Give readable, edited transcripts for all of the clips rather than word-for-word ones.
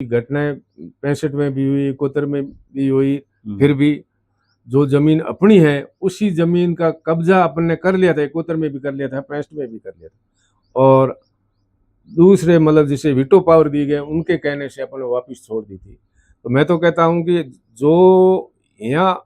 घटनाएं 65 में भी हुई, 71 में भी हुई, फिर हम्म। भी जो जमीन अपनी है उसी जमीन का कब्जा अपन ने कर लिया था। 71 में भी कर लिया था, 65 में भी कर लिया था, और दूसरे मतलब जिसे वीटो पावर दी गए उनके कहने से अपन ने वापस छोड़ दी थी। तो मैं तो कहता हूँ कि जो यहाँ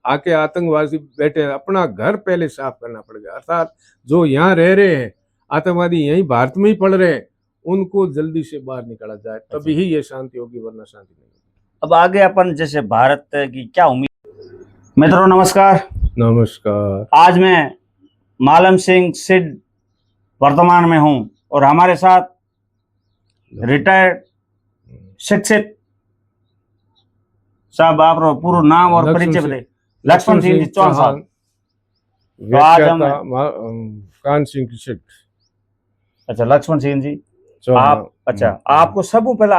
आके आतंकवादी बैठे हैं, अपना घर पहले साफ करना पड़ेगा। अर्थात जो यहाँ रह रहे हैं आतंकवादी, यहीं भारत में ही पड़ रहे हैं, उनको जल्दी से बाहर निकाला जाए, तभी ही ये शांति होगी, वरना शांति नहीं होगी। अब आगे अपन जैसे भारत की क्या उम्मीद। मित्रों नमस्कार। नमस्कार। आज मैं मालम सिंह सिड वर्तमान में हूं और हमारे साथ रिटायर्ड शिक्षित साहब, आप पूरा नाम और परिचय बताइए। लक्ष्मण सिंह जी चौहान। तो आज हम कान सिंह की शिट। अच्छा, लक्ष्मण सिंह जी चौहान। आप, अच्छा आपको सबसे पहले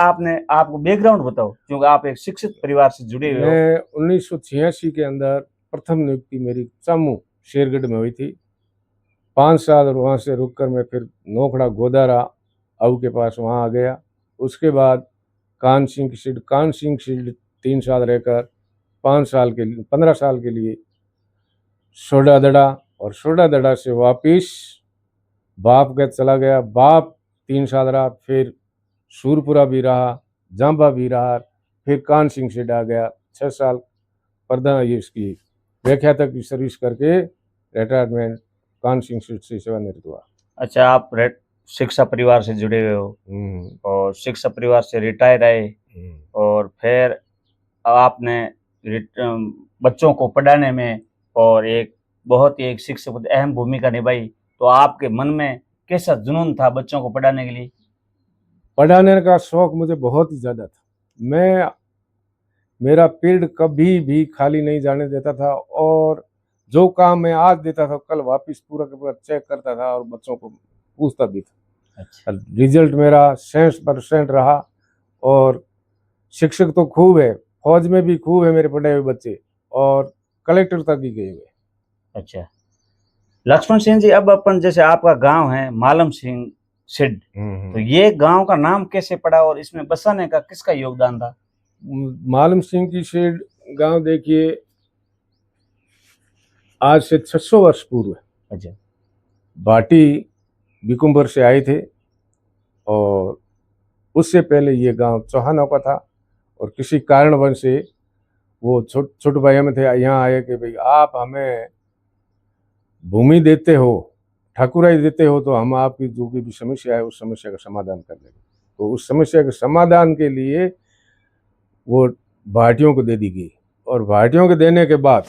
आपको बैकग्राउंड बताओ, क्योंकि आप एक शिक्षित परिवार से जुड़े हुए हो। मैं 1986 के अंदर प्रथम नियुक्ति मेरी चामू शेरगढ़ में हुई थी। 5 साल और वहाँ से रुककर मैं फिर नोखड़ा गोदारा आऊ के पास वहाँ आ गया। उसके बाद कान सिंह शील्ड 3 साल रहकर 15 साल के लिए सोडा दड़ा, और सोडा दड़ा से वापिस बाप के चला गया। बाप 3 साल रहा, फिर सूरपुरा भी रहा, जांबा भी रहा, फिर कान सिंह से आ गया। 6 साल प्रधान ये इसकी व्याख्या तक की सर्विस करके रिटायरमेंट कान सिंह से सेवानिवृत्त हुआ। अच्छा, आप शिक्षा परिवार से जुड़े हुए हो और शिक्षा परिवार से रिटायर आए और फिर आपने बच्चों को पढ़ाने में और एक बहुत ही एक शिक्षक अहम भूमिका निभाई। तो आपके मन में कैसा जुनून था बच्चों को पढ़ाने के लिए? पढ़ाने का शौक मुझे बहुत ही ज़्यादा था। मेरा पीरियड कभी भी खाली नहीं जाने देता था, और जो काम मैं आज देता था कल वापस पूरा का पूरा चेक करता था और बच्चों को पूछता भी था। अच्छा। रिजल्ट मेरा 100% रहा, और शिक्षक तो खूब है, फौज में भी खूब है मेरे पढ़े हुए बच्चे, और कलेक्टर तक भी गए हुए। अच्छा लक्ष्मण सिंह जी, अब अपन जैसे आपका गांव है मालम सिंह सिड, तो ये गांव का नाम कैसे पड़ा और इसमें बसाने का किसका योगदान था? मालम सिंह की शेड गांव देखिए, आज से 600 वर्ष पूर्व। अच्छा। भाटी बिकुम्बर से आए थे, और उससे पहले ये गांव चौहानों का था, और किसी कारणवश से वो छोटे भाई में थे, यहाँ आए कि भाई आप हमें भूमि देते हो, ठाकुराई देते हो, तो हम आपकी जो भी समस्या है उस समस्या का समाधान कर देंगे। तो उस समस्या के समाधान के लिए वो भाटियों को दे दी गई, और भाटियों को देने के बाद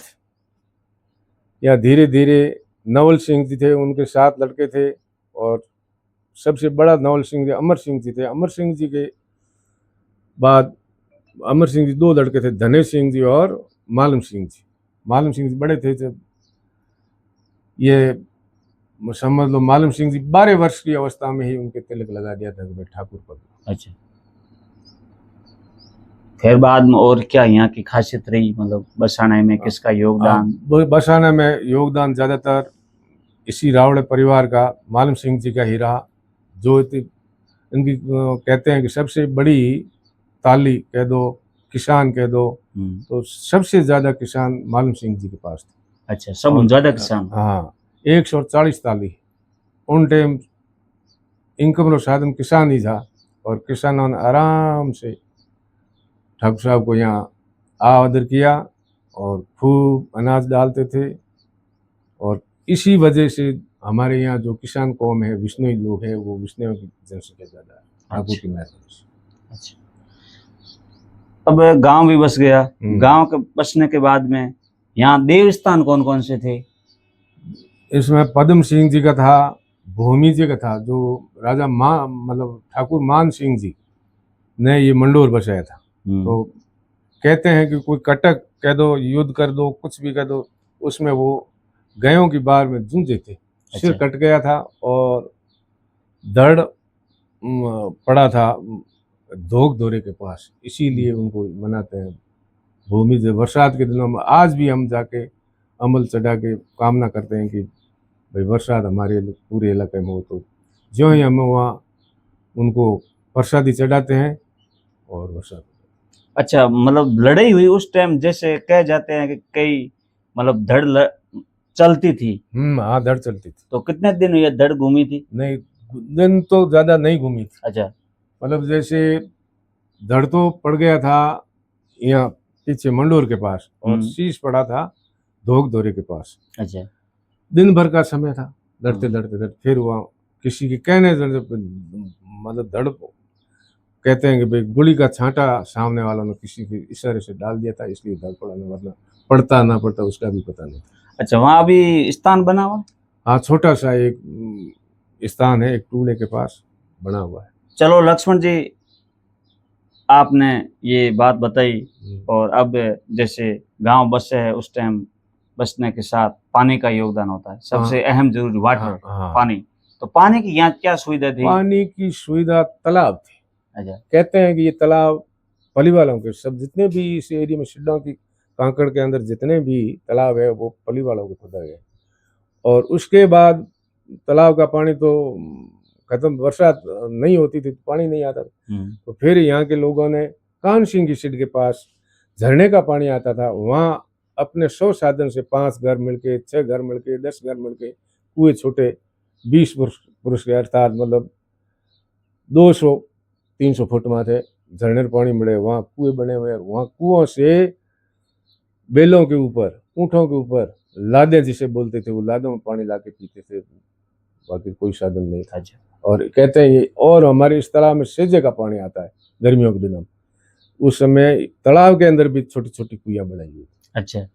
यहाँ धीरे धीरे नवल सिंह जी थे, उनके 7 लड़के थे, और सबसे बड़ा नवल सिंह जी अमर सिंह जी थे। अमर सिंह जी के बाद अमर सिंह जी 2 लड़के थे, धनेश सिंह जी और मालम सिंह जी। मालम सिंह जी बड़े थे, जब ये समझ लो मालम सिंह जी 12 वर्ष की अवस्था में ही उनके तिलक लगा दिया था ठाकुर पद। अच्छा। फिर बाद में और क्या यहाँ की खासियत रही, मतलब बसाने में किसका योगदान? बसाने में योगदान ज़्यादातर इसी रावड़े परिवार का, मालम सिंह जी का ही रहा, जो इनकी कहते हैं कि सबसे बड़ी ताली कह दो, किसान कह दो, तो सबसे ज़्यादा किसान मालम सिंह जी के पास थे। अच्छा, सब ज़्यादा किसान? हाँ, 140 ताली। उन टाइम इनकम रो साधन किसान ही था, और किसानों ने आराम से ठाकुर साहब को यहाँ आदर किया और खूब अनाज डालते थे, और इसी वजह से हमारे यहाँ जो किसान कौम है, विष्णुई लोग हैं, वो विष्णुओं की जनसंख्या ज़्यादा है, ठाकुर की मेहरबानी से। अच्छा, अब गांव भी बस गया। गांव के बसने के बाद में यहाँ देवस्थान कौन कौन से थे? इसमें पद्म सिंह जी का था, भूमि जी का था, जो राजा मतलब ठाकुर मान सिंह जी ने ये मंडोर बसाया था। तो कहते हैं कि कोई कटक कह दो, युद्ध कर दो, कुछ भी कह दो, उसमें वो गायों की बार में जूझे थे। सिर कट गया था और धड़ पड़ा था धोक धोरे के पास, इसीलिए उनको मनाते हैं भूमि जी। बरसात के दिनों में आज भी हम जाके अमल चढ़ा के कामना करते हैं कि भाई बरसात हमारे पूरे इलाके में हो। तो ज्यों ही हम वहाँ उनको प्रसादी चढ़ाते हैं, और वर्षा। अच्छा, मतलब लड़ाई हुई उस टाइम, जैसे कह जाते हैं कि कई मतलब चलती थी, हाँ, धड़ चलती थी। तो कितने दिन ये धड़ घूमी थी? नहीं, दिन तो ज्यादा नहीं घूमी थी। अच्छा। मतलब जैसे धड़ तो पड़ गया था यहाँ पीछे मंडोर के पास, और शीश पड़ा था धोक धोरे के पास। अच्छा। दिन भर का समय था, लड़ते लड़ते लड़ते फिर वहाँ किसी के कहने से मतलब धड़ कहते हैं कि भाई गोली का छांटा सामने वालों ने किसी के इशारे से डाल दिया था, इसलिए धड़ पड़ा, न वरना पड़ता ना पड़ता उसका भी पता नहीं। अच्छा, वहाँ अभी स्थान बना हुआ? हाँ, छोटा सा एक स्थान है, एक टूले के पास बना हुआ है। चलो लक्ष्मण जी, आपने ये बात बताई, और अब जैसे गांव बसे है, उस टाइम बसने के साथ पानी का योगदान होता है, सबसे अहम जरूरी वाटर, पानी। तो पानी की यहाँ क्या सुविधा थी? पानी की सुविधा तालाब थी। अच्छा। कहते हैं कि ये तालाब पली वालों के, सब जितने भी इस एरिया में शिड्डों की कांकड़ के अंदर जितने भी तालाब है वो पली वालों के खुदा है। और उसके बाद तालाब का पानी तो खत्म, वर्षा नहीं होती थी तो पानी नहीं आता था। तो फिर यहाँ के लोगों ने कान सिंह की सिड के पास झरने का पानी आता था, वहाँ अपने 100 साधन से 5 घर मिलके, 6 घर मिलके, 10 घर मिलके, कुएं छोटे 20 पुरुष के, अर्थात मतलब 200-300 फुट माथे झरने पानी मिले, वहाँ कुएं बने हुए, वहाँ कुओं से बेलों के ऊपर, ऊँटों के ऊपर लादे जिसे बोलते थे, वो लादों में पानी लाके पीते थे, बाकी कोई साधन नहीं था। और कहते हैं ये, और हमारे इस तालाब में सेजे का पानी आता है गर्मियों के दिनों में। उस समय तालाब के अंदर भी छोटी छोटी कुइयां बनाई हुई। अच्छा।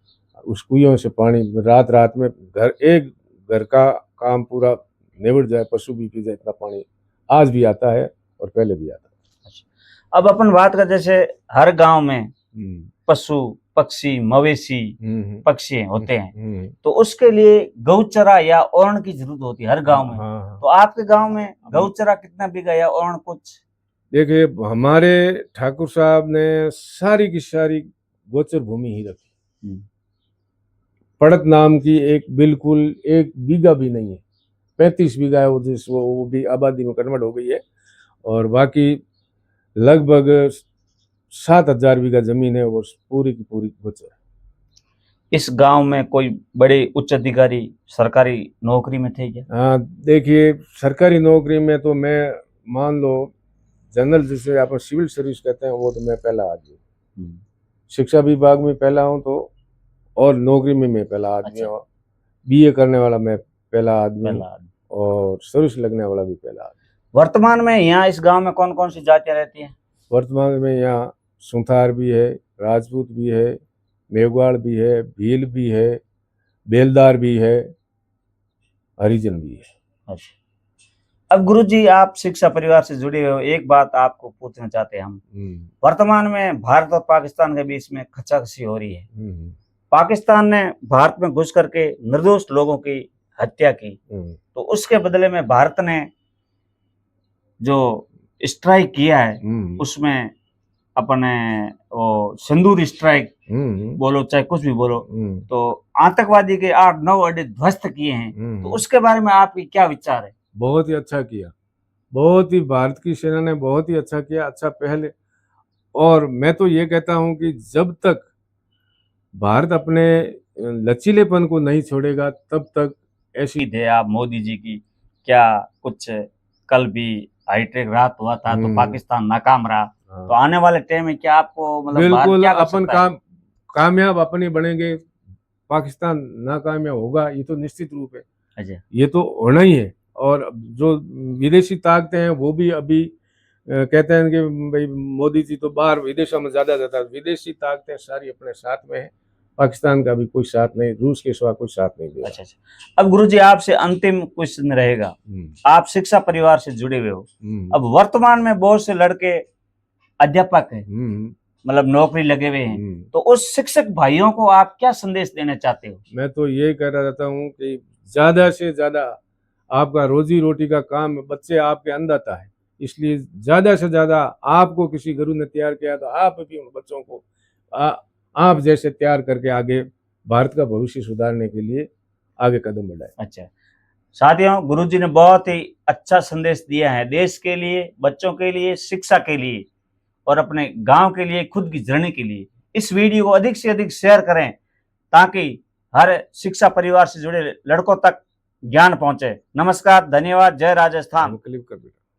उस कुइयों से पानी रात रात में एक घर का काम पूरा निबट जाए, पशु भी पी जाए, इतना पानी आज भी आता है और पहले भी आता है। अच्छा। अब अपन बात कर, जैसे हर गांव में पशु पक्षी मवेशी पक्षी होते हैं, तो उसके लिए गौचरा या ओरण की जरूरत होती है हर गांव में। तो आपके गांव में गौचरा कितना बिगा या ओरण कुछ? देखिए, हमारे ठाकुर साहब ने सारी की सारी गोचर भूमि ही रखी। पड़त नाम की एक बिल्कुल 1 बीघा भी नहीं है, 35 बीघा है वो भी आबादी में कन्वर्ट हो गई है, और बाकी लगभग 7,000 बीघा जमीन है, वो पूरी की पूरी गोचर है। इस गांव में कोई बड़े उच्च अधिकारी सरकारी नौकरी में थे क्या? हाँ, देखिए, सरकारी नौकरी में तो मैं मान लो जनरल जिसे आप सिविल सर्विस कहते हैं, वो तो मैं पहला आदमी। शिक्षा विभाग में पहला हूँ तो, और नौकरी में मैं पहला आदमी। अच्छा। और बीए करने वाला मैं पहला आदमी, और सर्विस लगने वाला भी पहला आदमी। वर्तमान में यहाँ इस गांव में कौन कौन सी जातियां रहती हैं? वर्तमान में यहाँ सुथार भी है, राजपूत भी है, मेघवाड़ भी है, भील भी है, बेलदार भी है, हरिजन भी है। अच्छा। अब गुरुजी, आप शिक्षा परिवार से जुड़े हो, एक बात आपको पूछना चाहते हैं हम। वर्तमान में भारत और पाकिस्तान के बीच में खचाखची हो रही है। पाकिस्तान ने भारत में घुस करके निर्दोष लोगों की हत्या की, तो उसके बदले में भारत ने जो स्ट्राइक किया है, उसमें अपने वो सिंदूर स्ट्राइक बोलो चाहे कुछ भी बोलो, तो आतंकवादी के 8-9 अड्डे ध्वस्त किए हैं। तो उसके बारे में आपकी क्या विचार है? बहुत ही अच्छा किया, बहुत ही भारत की सेना ने बहुत ही अच्छा किया, अच्छा पहले। और मैं तो ये कहता हूं कि जब तक भारत अपने लचीलेपन को नहीं छोड़ेगा तब तक ऐसी थे आप मोदी जी की, क्या कुछ कल भी हाईटेक रात हुआ था तो पाकिस्तान नाकाम रहा, तो आने वाले टाइम में क्या आपको मतलब बिल्कुल क्या अपन कामयाब अपने बनेंगे, पाकिस्तान नाकामयाब होगा, ये तो निश्चित रूप है। अच्छा। ये तो होना ही है। और जो विदेशी ताकतें हैं वो भी अभी कहते हैं कि भाई मोदी जी तो बाहर विदेशों में ज्यादा जाता है, विदेशी ताकतें सारी अपने साथ में है, पाकिस्तान का भी कोई साथ नहीं, रूस के सिवा कोई साथ नहीं देगा। अच्छा। अब गुरुजी, आपसे अंतिम क्वेश्चन रहेगा, आप शिक्षा परिवार से जुड़े हुए हो, अब वर्तमान में बहुत से लड़के अध्यापक हैं, मतलब नौकरी लगे हुए हैं, तो उस शिक्षक भाइयों को आप क्या संदेश देना चाहते हो? मैं तो यही कहना चाहता हूँ कि ज्यादा से ज्यादा आपका रोजी रोटी का काम बच्चे आपके अंदर है, इसलिए ज्यादा से ज्यादा आपको किसी गुरु ने तैयार किया तो आप भी उन बच्चों को आप जैसे तैयार करके आगे भारत का भविष्य सुधारने के लिए आगे कदम बढ़ाए। अच्छा साथियों, गुरुजी ने बहुत ही अच्छा संदेश दिया है देश के लिए, बच्चों के लिए, शिक्षा के लिए। और अपने गांव के लिए, खुद की जर्नी के लिए इस वीडियो को अधिक से अधिक शेयर करें ताकि हर शिक्षा परिवार से जुड़े लड़कों तक ज्ञान पहुंचे। नमस्कार, धन्यवाद, जय राजस्थान। क्लिप कर